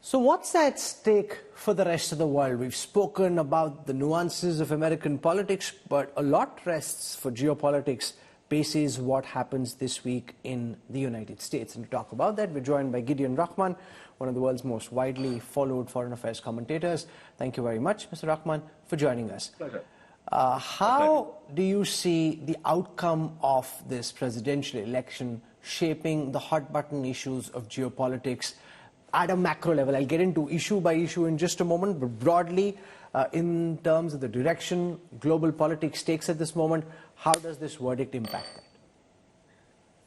So what's at stake for the rest of the world? We've spoken about the nuances of American politics, but a lot rests for geopolitics basis what happens this week in the United States. And to talk about that, we're joined by Gideon Rachman, one of the world's most widely followed foreign affairs commentators. Thank you very much, Mr. Rachman, for joining us. Pleasure. How do you see the outcome of this presidential election shaping the hot button issues of geopolitics at a macro level? I'll get into issue by issue in just a moment, but broadly, in terms of the direction global politics takes at this moment, how does this verdict impact that?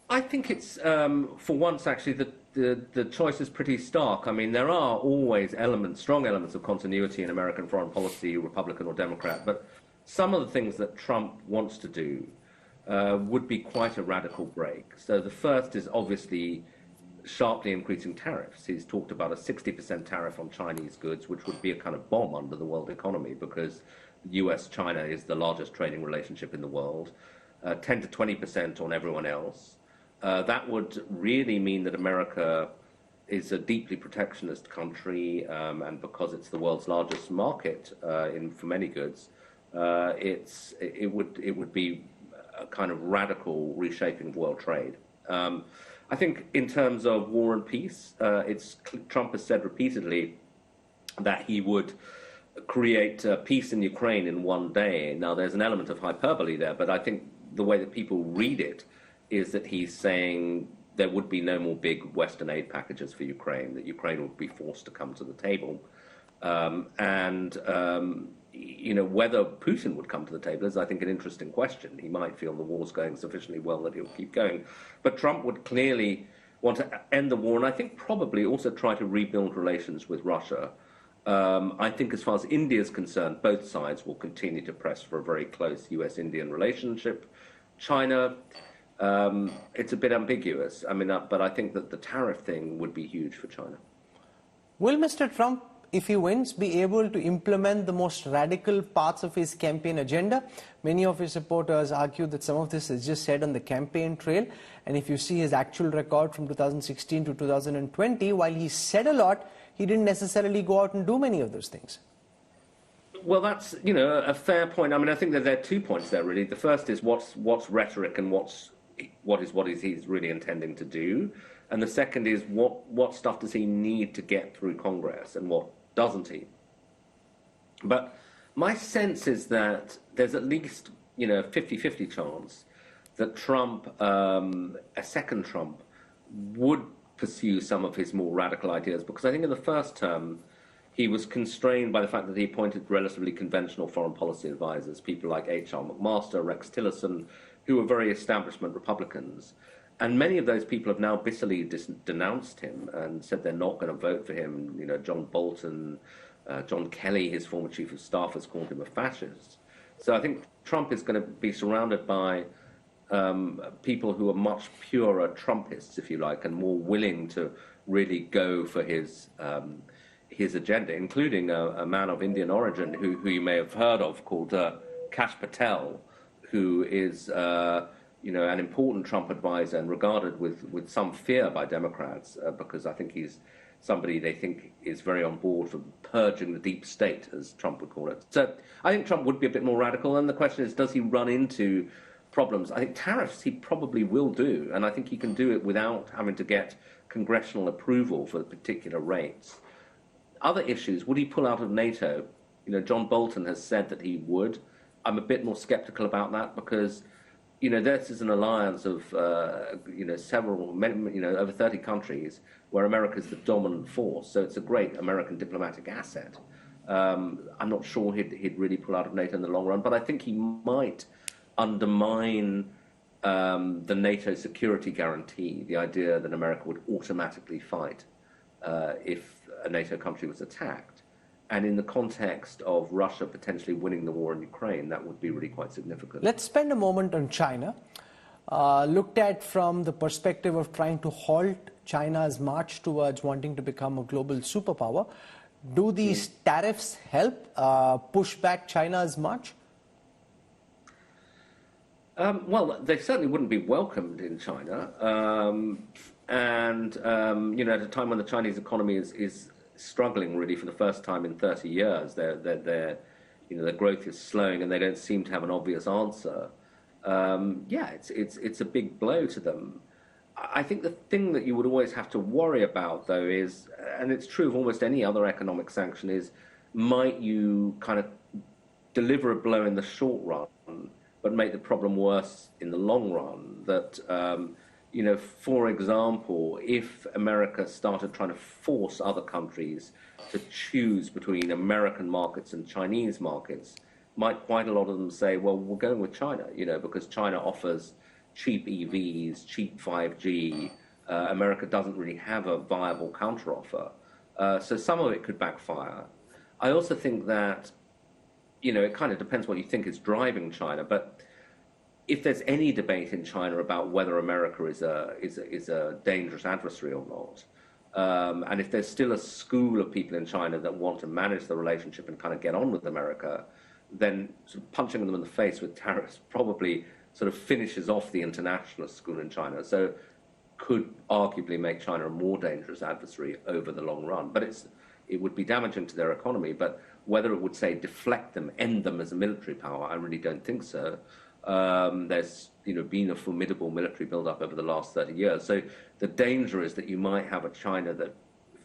I think it's, for once, actually, the choice is pretty stark. I mean, there are always strong elements of continuity in American foreign policy, Republican or Democrat, but some of the things that Trump wants to do would be quite a radical break. So the first is obviously sharply increasing tariffs. He's talked about a 60% tariff on Chinese goods, which would be a kind of bomb under the world economy because US-China is the largest trading relationship in the world, 10 to 20% on everyone else. That would really mean that America is a deeply protectionist country, and because it's the world's largest market for many goods, it would be a kind of radical reshaping of world trade. I think in terms of war and peace, Trump has said repeatedly that he would create peace in Ukraine in one day. Now, there's an element of hyperbole there, but I think the way that people read it is that he's saying there would be no more big Western aid packages for Ukraine, that Ukraine would be forced to come to the table. Whether Putin would come to the table is, I think, an interesting question. He might feel the war's going sufficiently well that he'll keep going. But Trump would clearly want to end the war, and I think probably also try to rebuild relations with Russia. I think as far as India is concerned, both sides will continue to press for a very close US-Indian relationship. China, it's a bit ambiguous. I mean, but I think that the tariff thing would be huge for China. Will Mr. Trump, if he wins, be able to implement the most radical parts of his campaign agenda? Many of his supporters argue that some of this is just said on the campaign trail. And if you see his actual record from 2016 to 2020, while he said a lot, he didn't necessarily go out and do many of those things. Well, that's, a fair point. I mean, I think that there are 2 points there, really. The first is what's rhetoric and what is he's really intending to do. And the second is what stuff does he need to get through Congress and what doesn't he? But my sense is that there's at least, 50-50 chance that Trump, a second Trump, would pursue some of his more radical ideas, because I think in the first term he was constrained by the fact that he appointed relatively conventional foreign policy advisors, people like H.R. McMaster, Rex Tillerson, who were very establishment Republicans. And many of those people have now bitterly denounced him and said they're not going to vote for him. John Bolton, John Kelly, his former chief of staff, has called him a fascist. So I think Trump is going to be surrounded by people who are much purer Trumpists, if you like, and more willing to really go for his agenda, including a man of Indian origin who you may have heard of called Kash Patel, who is an important Trump advisor and regarded with some fear by Democrats because I think he's somebody they think is very on board for purging the deep state, as Trump would call it. So I think Trump would be a bit more radical, and the question is, does he run into problems? I think tariffs he probably will do, and I think he can do it without having to get congressional approval for particular rates. Other issues, would he pull out of NATO? John Bolton has said that he would. I'm a bit more skeptical about that because this is an alliance of, over 30 countries where America is the dominant force. So it's a great American diplomatic asset. I'm not sure he'd really pull out of NATO in the long run, but I think he might undermine the NATO security guarantee, the idea that America would automatically fight if a NATO country was attacked. And in the context of Russia potentially winning the war in Ukraine, that would be really quite significant. Let's spend a moment on China. Looked at from the perspective of trying to halt China's march towards wanting to become a global superpower, do these tariffs help push back China's march? Well, they certainly wouldn't be welcomed in China. At a time when the Chinese economy is struggling really for the first time in 30 years. Their growth is slowing, and they don't seem to have an obvious answer. It's a big blow to them. I think the thing that you would always have to worry about, though, is, and it's true of almost any other economic sanction, is might you kind of deliver a blow in the short run, but make the problem worse in the long run? That, for example, if America started trying to force other countries to choose between American markets and Chinese markets, might quite a lot of them say, well, we're going with China, because China offers cheap EVs, cheap 5G. America doesn't really have a viable counteroffer. So some of it could backfire. I also think that, it kind of depends what you think is driving China, but if there's any debate in China about whether America is a dangerous adversary or not, and if there's still a school of people in China that want to manage the relationship and kind of get on with America, then sort of punching them in the face with tariffs probably sort of finishes off the internationalist school in China. So could arguably make China a more dangerous adversary over the long run. But it would be damaging to their economy. But whether it would, say, deflect them, end them as a military power, I really don't think so. There's been a formidable military build-up over the last 30 years. So the danger is that you might have a China that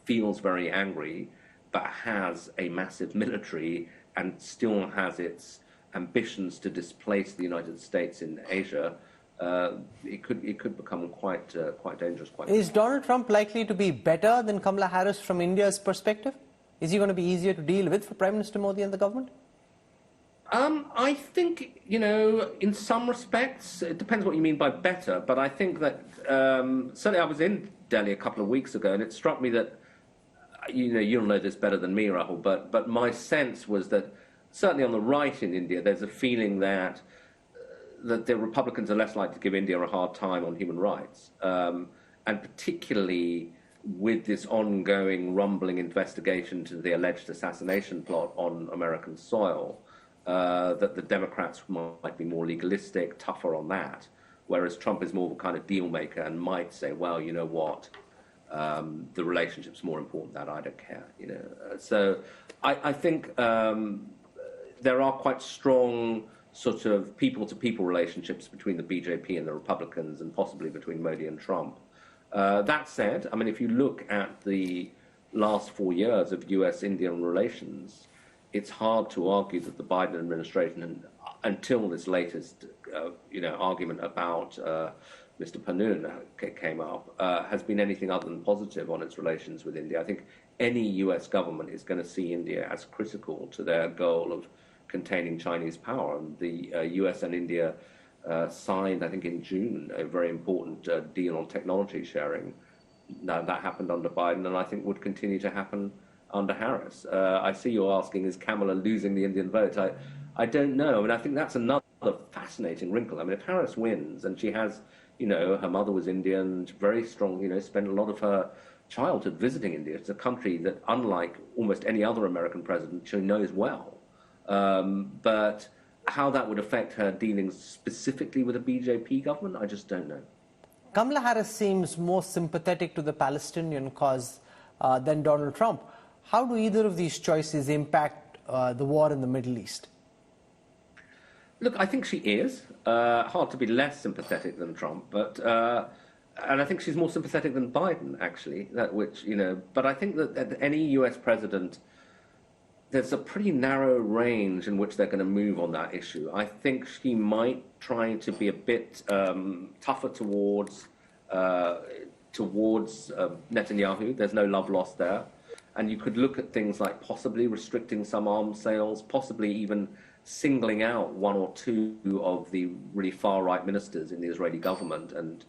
feels very angry but has a massive military and still has its ambitions to displace the United States in Asia. It could become quite dangerous. Is Donald Trump likely to be better than Kamala Harris from India's perspective? Is he going to be easier to deal with for Prime Minister Modi and the government? I think, in some respects, it depends what you mean by better, but I think that, certainly I was in Delhi a couple of weeks ago, and it struck me that, you'll know this better than me, Rahul, but my sense was that certainly on the right in India, there's a feeling that the Republicans are less likely to give India a hard time on human rights, and particularly with this ongoing rumbling investigation to the alleged assassination plot on American soil, that the Democrats might be more legalistic, tougher on that, whereas Trump is more of a kind of deal maker and might say, well, you know what, the relationship's more important than that, I don't care. So I think there are quite strong sort of people-to-people relationships between the BJP and the Republicans, and possibly between Modi and Trump. That said, I mean, if you look at the last 4 years of US-Indian relations, it's hard to argue that the Biden administration, until this latest, argument about Mr. Panun came up, has been anything other than positive on its relations with India. I think any US government is going to see India as critical to their goal of containing Chinese power. And the US and India signed, I think in June, a very important deal on technology sharing. Now, that happened under Biden, and I think would continue to happen under Harris. I see you're asking, is Kamala losing the Indian vote? I don't know. I mean, I think that's another fascinating wrinkle. I mean, if Harris wins, and she has, her mother was Indian, very strong, spent a lot of her childhood visiting India. It's a country that, unlike almost any other American president, she knows well. But how that would affect her dealings specifically with a BJP government, I just don't know. Kamala Harris seems more sympathetic to the Palestinian cause than Donald Trump. How do either of these choices impact the war in the Middle East? Look, I think she is. Hard to be less sympathetic than Trump, but and I think she's more sympathetic than Biden, actually. But I think that any US president, there's a pretty narrow range in which they're going to move on that issue. I think she might try to be a bit tougher towards Netanyahu. There's no love lost there. And you could look at things like possibly restricting some arms sales, possibly even singling out one or two of the really far-right ministers in the Israeli government and,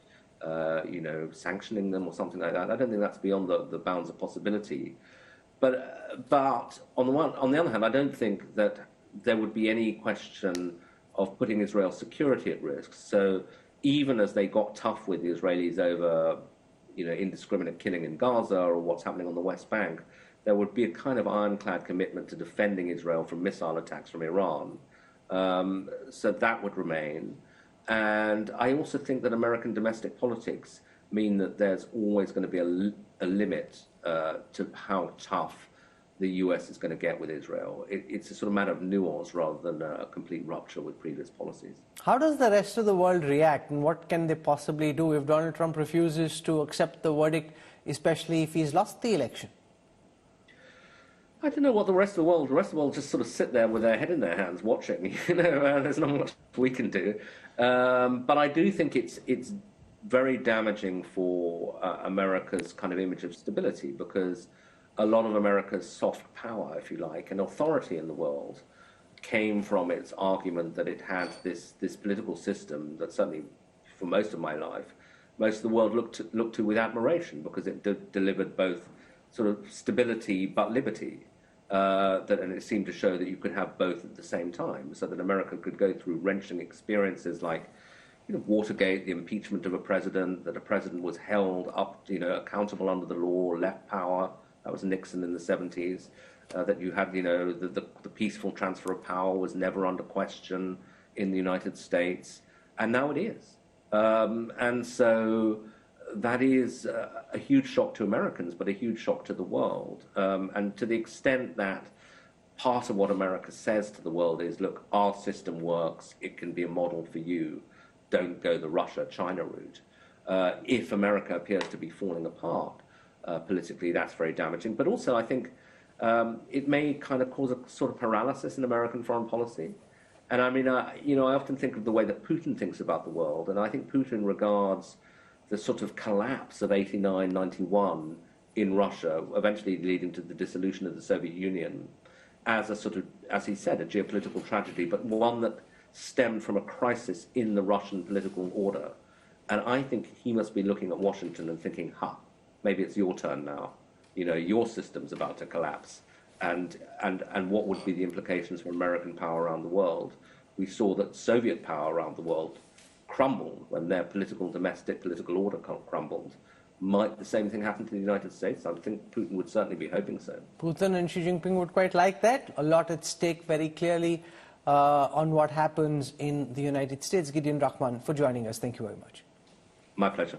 sanctioning them or something like that. I don't think that's beyond the bounds of possibility. But on the other hand, I don't think that there would be any question of putting Israel's security at risk. So even as they got tough with the Israelis over, indiscriminate killing in Gaza or what's happening on the West Bank, there would be a kind of ironclad commitment to defending Israel from missile attacks from Iran. So that would remain. And I also think that American domestic politics mean that there's always going to be a limit to how tough the US is going to get with Israel. It's a sort of matter of nuance rather than a complete rupture with previous policies. How does the rest of the world react, and what can they possibly do if Donald Trump refuses to accept the verdict, especially if he's lost the election? I don't know what the rest of the world just sort of sit there with their head in their hands watching. There's not much we can do. But I do think it's very damaging for America's kind of image of stability, because a lot of America's soft power, if you like, and authority in the world came from its argument that it had this political system that certainly for most of my life, most of the world looked to with admiration, because it delivered both sort of stability but liberty. And it seemed to show that you could have both at the same time, so that America could go through wrenching experiences like Watergate, the impeachment of a president, that a president was held up, accountable under the law, left power. That was Nixon in the 70s. That you had, the peaceful transfer of power was never under question in the United States, and now it is. And so that is a huge shock to Americans, but a huge shock to the world. And to the extent that part of what America says to the world is, look, our system works, it can be a model for you, don't go the Russia-China route. If America appears to be falling apart politically, that's very damaging. But also, I think it may kind of cause a sort of paralysis in American foreign policy. And I mean, I often think of the way that Putin thinks about the world, and I think Putin regards the sort of collapse of 89-91 in Russia, eventually leading to the dissolution of the Soviet Union, as a sort of, as he said, a geopolitical tragedy, but one that stemmed from a crisis in the Russian political order. And I think he must be looking at Washington and thinking, maybe it's your turn now. Your system's about to collapse. And what would be the implications for American power around the world? We saw that Soviet power around the world crumbled when their domestic political order crumbled. Might the same thing happen to the United States? I think Putin would certainly be hoping so. Putin and Xi Jinping would quite like that. A lot at stake very clearly on what happens in the United States. Gideon Rachman, for joining us. Thank you very much. My pleasure.